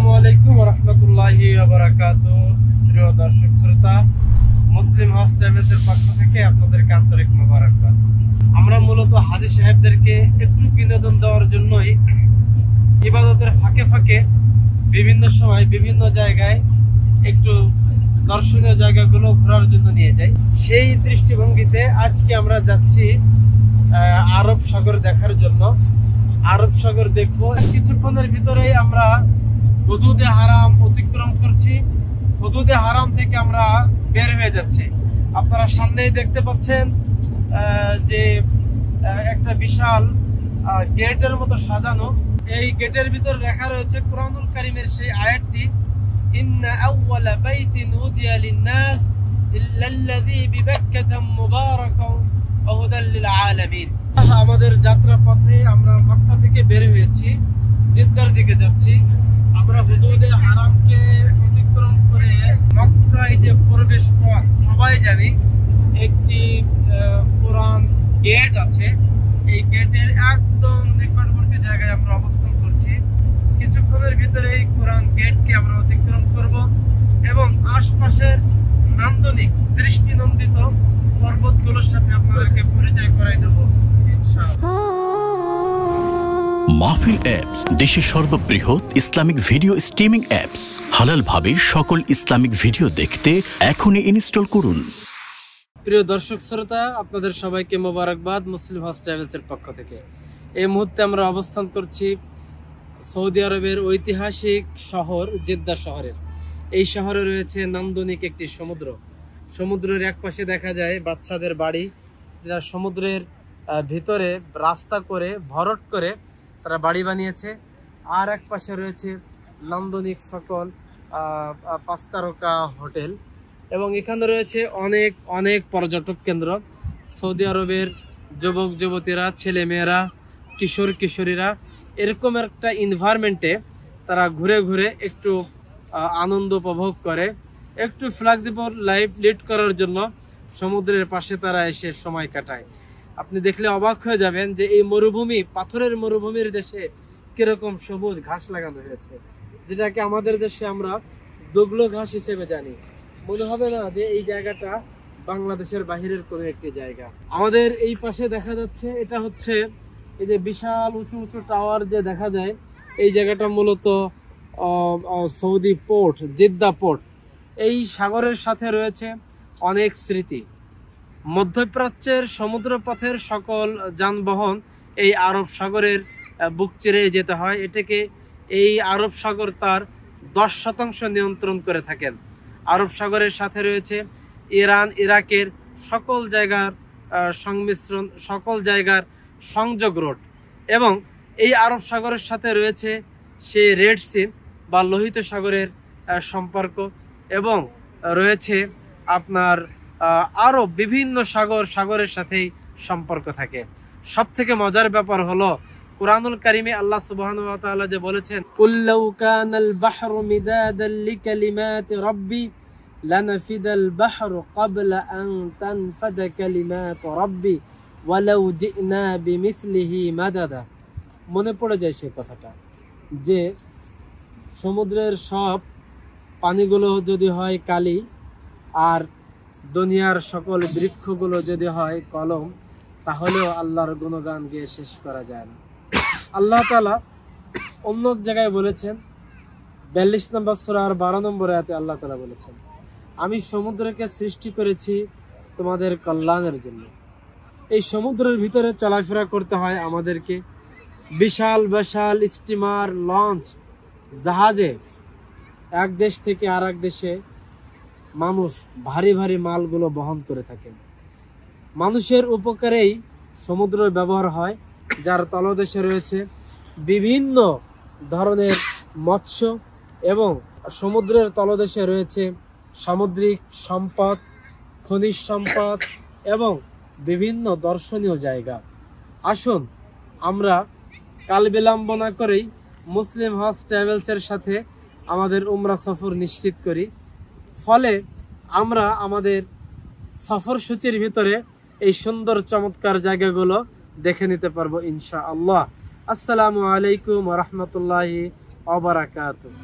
আসসালামু আলাইকুম ওয়া রাহমাতুল্লাহি ওয়া বারাকাতুহু। প্রিয় দর্শক শ্রোতা, মুসলিম হাউস ট্রাভেলসের পক্ষ থেকে আপনাদেরকে আন্তরিক মোবারকবাদ। আমরা মূলত হাজী সাহেবদেরকে একটু বিনোদন দেওয়ার জন্যই ইবাদতের ফাঁকে ফাঁকে বিভিন্ন সময় বিভিন্ন জায়গায় একটু দর্শনীয় জায়গাগুলো ঘোরার জন্য নিয়ে যাই। সেই দৃষ্টিভঙ্গিতে আজকে আমরা যাচ্ছি আরব সাগর দেখার জন্য। আরব সাগর দেখবো। কিছুক্ষণের ভিতরেই আমরা হুদুদে হারাম অতিক্রম করছি। হুদুদে হারাম থেকে আমরা বের হয়ে যাচ্ছি। আপনারা সামনেই দেখতে পাচ্ছেন যে একটা বিশাল গেটের মতো সাজানো। এই গেটের ভিতর লেখা রয়েছে কুরআনুল কারীমের সেই আয়াতটি, ইন্না আউওয়ালা বাইতিন উদিয়া লিন-নাস লাল্লাযী বিবাক্কাতা মুবারাকান ওয়া হুদাল লিল আলামিন। আমাদের যাত্রা পথে আমরা মক্কা থেকে বের হয়েছি, জিদ্দার দিকে যাচ্ছি। আমরা হুদুদে হারামকে অতিক্রম করে মক্কায় যে প্রবেশ পথ সবাই জানি, একটি পুরান গেট আছে। এই গেটের একদম নিকটবর্তী জায়গায় আমরা অবস্থান করছি। কিছুক্ষণের ভিতরে এই পুরান গেটকে আমরা অতিক্রম করব এবং আশপাশের নান্দনিক দৃষ্টিনন্দিত পর্বতগুলোর সাথে আপনাদেরকে পরিচয় করাই দেবো ইনশাআল্লাহ। মাহফিল অ্যাপস, দেশের সর্ববৃহৎ ইসলামিক ভিডিও স্ট্রিমিং অ্যাপস। হালালভাবে সকল ইসলামিক ভিডিও দেখতে এখনই ইনস্টল করুন। প্রিয় দর্শক শ্রোতা, আপনাদের সবাইকে মোবারকবাদ মুসলিম হাউস ট্রাভেলসের পক্ষ থেকে। এই মুহূর্তে আমরা অবস্থান করছি সৌদি আরবের ঐতিহাসিক শহর জেদ্দা শহরের। এই শহরে রয়েছে নান্দনিক একটি সমুদ্র। সমুদ্রের এক পাশে দেখা যায় বাচ্চাদের বাড়ি, যারা সমুদ্রের ভিতরে রাস্তা করে ভরাট করে তারা বাড়ি বানিয়েছে। আর এক পাশে রয়েছে নান্দনিক সকল 5 তারকা হোটেল এবং এখানে রয়েছে অনেক অনেক পর্যটক কেন্দ্র। সৌদি আরবের যুবক যুবতীরা, ছেলে মেয়েরা, কিশোর কিশোরীরা এরকম একটা এনভায়রনমেন্টে তারা ঘুরে ঘুরে একটু আনন্দ উপভোগ করে, একটু ফ্লেক্সিবল লাইফ লিড করার জন্য সমুদ্রের পাশে তারা এসে সময় কাটায়। আপনি দেখলে অবাক হয়ে যাবেন যে এই মরুভূমি, পাথরের মরুভূমির দেশে কিরকম সবুজ ঘাস লাগানো হয়েছে, যেটাকে আমাদের দেশে আমরা দোগলো ঘাস হিসেবে জানি। মনে হবে না যে এই জায়গাটা বাংলাদেশের বাহিরের কোনো একটি জায়গা। আমাদের এই পাশে দেখা যাচ্ছে, এটা হচ্ছে এই যে বিশাল উঁচু উঁচু টাওয়ার যে দেখা যায়, এই জায়গাটা মূলত সৌদি পোর্ট, জেদ্দা পোর্ট। এই সাগরের সাথে রয়েছে অনেক স্মৃতি। মধ্যপ্রাচ্যের সমুদ্রপথের সকল যানবাহন এই আরব সাগরের বুক চিরে যেতে হয়। এটাকে এই আরব সাগর তার 10% নিয়ন্ত্রণ করে থাকেন। আরব সাগরের সাথে রয়েছে ইরান, ইরাকের সকল জায়গার সংমিশ্রণ, সকল জায়গার সংযোগ রোড এবং এই আরব সাগরের সাথে রয়েছে সেই রেড সি বা লোহিত সাগরের সম্পর্ক এবং রয়েছে আপনার আরো বিভিন্ন সাগরের সাথেই সম্পর্ক থাকে। সব থেকে মজার ব্যাপার হলো কুরআনুল কারীমে আল্লাহ সুবহানাহু ওয়া তাআলা যে বলেছেন, কুল্লাউ কানাল বাহরু মিদাদাল লিকালিমাতি রাব্বি লানাফিদাল বাহরু ক্বাবলা আন তানফাদা কালিমাতু রাব্বি ওয়ালাউ জিনা বিমিসলিহি মাদাদা। মনে পড়ে যায় সেই কথাটা যে সমুদ্রের সব পানিগুলো যদি হয় কালি আর দুনিয়ার সকল বৃক্ষগুলো যদি হয় কলম, তাহলেও আল্লাহর গুণগান গিয়ে শেষ করা যায় না। আল্লাহ তাআলা অন্য জায়গায় বলেছেন, 42 নম্বর সূরা 12 নম্বর আয়াতে আল্লাহ তাআলা বলেছেন, আমি সমুদ্রকে সৃষ্টি করেছি তোমাদের কল্যাণের জন্য। এই সমুদ্রের ভিতরে চলাফেরা করতে হয় আমাদেরকে। বিশাল বিশাল স্টিমার, লঞ্চ, জাহাজে এক দেশ থেকে আর এক দেশে মানুষ ভারী ভারী মালগুলো বহন করে থাকেন। মানুষের উপকারেই সমুদ্রের ব্যবহার হয়, যার তলদেশে রয়েছে বিভিন্ন ধরনের মৎস্য এবং সমুদ্রের তলদেশে রয়েছে সামুদ্রিক সম্পদ, খনিজ সম্পদ এবং বিভিন্ন দর্শনীয় জায়গা। আসুন আমরা কাল বিলম্ব না করেই মুসলিম হাউস ট্রাভেলসের সাথে আমাদের উমরা সফর নিশ্চিত করি। ফলে আমরা আমাদের সফর সূচির ভিতরে এই সুন্দর চমৎকার জায়গাগুলো দেখে নিতে পারবো ইনশাআল্লাহ। আসসালামু আলাইকুম ওয়া রাহমাতুল্লাহি ওয়া বারাকাতুহু।